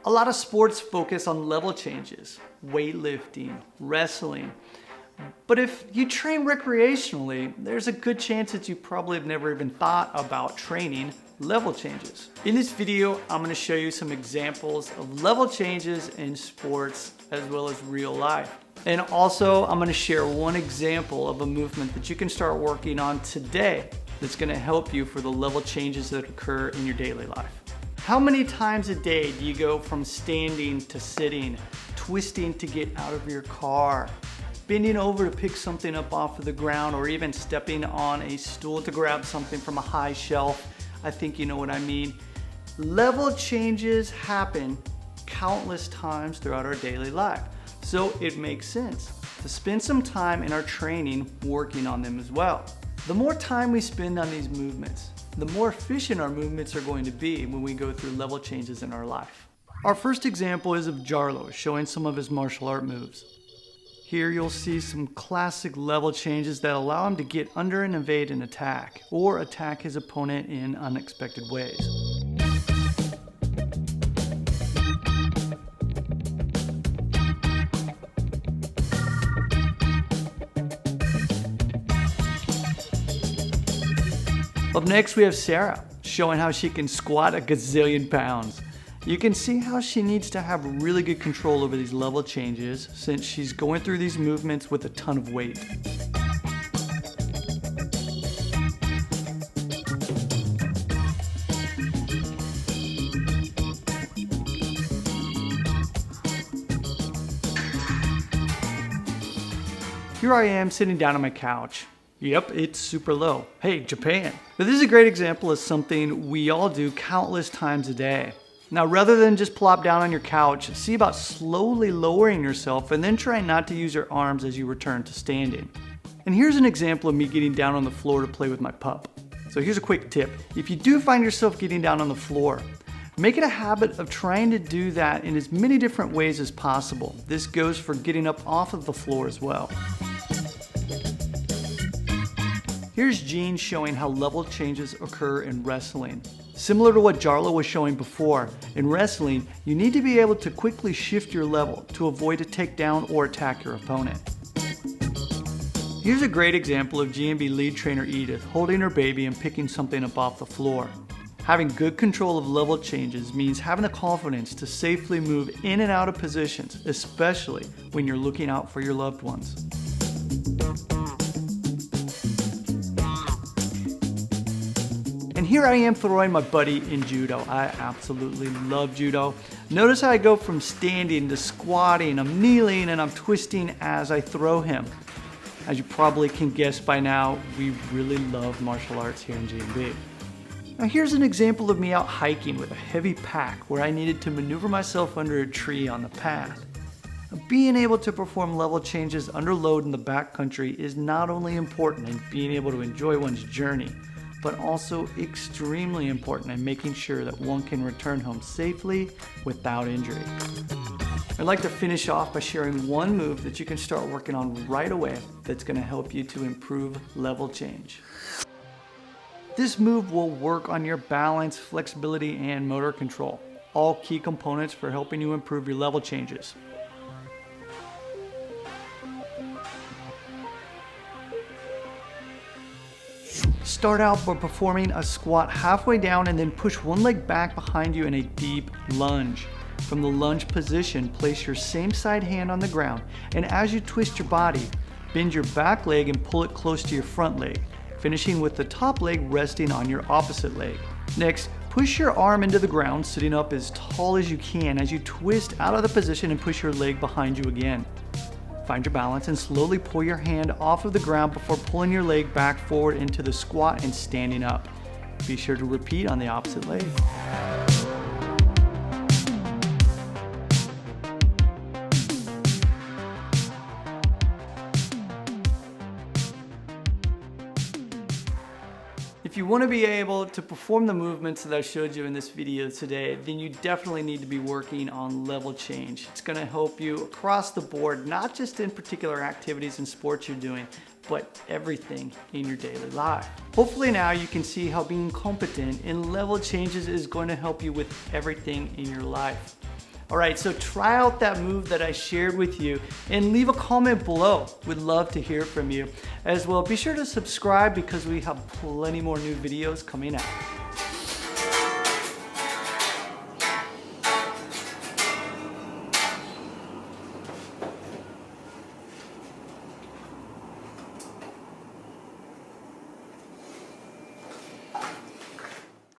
A lot of sports focus on level changes, weightlifting, wrestling. But if you train recreationally, there's a good chance that you probably have never even thought about training level changes. In this video, I'm going to show you some examples of level changes in sports as well as real life. And also, I'm going to share one example of a movement that you can start working on today that's going to help you for the level changes that occur in your daily life. How many times a day do you go from standing to sitting, twisting to get out of your car, bending over to pick something up off of the ground, or even stepping on a stool to grab something from a high shelf? I think you know what I mean. Level changes happen countless times throughout our daily life. So it makes sense to spend some time in our training working on them as well. The more time we spend on these movements, the more efficient our movements are going to be when we go through level changes in our life. Our first example is of Jarlo showing some of his martial art moves. Here you'll see some classic level changes that allow him to get under and evade an attack, or attack his opponent in unexpected ways. Up next we have Sara, showing how she can squat a gazillion pounds. You can see how she needs to have really good control over these level changes since she's going through these movements with a ton of weight. Here I am sitting down on my couch. Yep, it's super low. Hey, Japan. But this is a great example of something we all do countless times a day. Now, rather than just plop down on your couch, see about slowly lowering yourself and then trying not to use your arms as you return to standing. And here's an example of me getting down on the floor to play with my pup. So here's a quick tip. If you do find yourself getting down on the floor, make it a habit of trying to do that in as many different ways as possible. This goes for getting up off of the floor as well. Here's Jean showing how level changes occur in wrestling. Similar to what Jarlo was showing before, in wrestling, you need to be able to quickly shift your level to avoid a takedown or attack your opponent. Here's a great example of G&B lead trainer Edith holding her baby and picking something up off the floor. Having good control of level changes means having the confidence to safely move in and out of positions, especially when you're looking out for your loved ones. And here I am throwing my buddy in judo. I absolutely love judo. Notice how I go from standing to squatting, I'm kneeling, and I'm twisting as I throw him. As you probably can guess by now, we really love martial arts here in G&B. Now here's an example of me out hiking with a heavy pack where I needed to maneuver myself under a tree on the path. Being able to perform level changes under load in the backcountry is not only important in being able to enjoy one's journey, but also extremely important in making sure that one can return home safely without injury. I'd like to finish off by sharing one move that you can start working on right away that's going to help you to improve level change. This move will work on your balance, flexibility, and motor control, all key components for helping you improve your level changes. Start out by performing a squat halfway down and then push one leg back behind you in a deep lunge. From the lunge position, place your same side hand on the ground, and as you twist your body, bend your back leg and pull it close to your front leg, finishing with the top leg resting on your opposite leg. Next, push your arm into the ground, sitting up as tall as you can as you twist out of the position and push your leg behind you again. Find your balance and slowly pull your hand off of the ground before pulling your leg back forward into the squat and standing up. Be sure to repeat on the opposite leg. If you want to be able to perform the movements that I showed you in this video today, then you definitely need to be working on level change. It's going to help you across the board, not just in particular activities and sports you're doing, but everything in your daily life. Hopefully now you can see how being competent in level changes is going to help you with everything in your life. All right, so try out that move that I shared with you and leave a comment below. We'd love to hear from you. As well, be sure to subscribe because we have plenty more new videos coming out.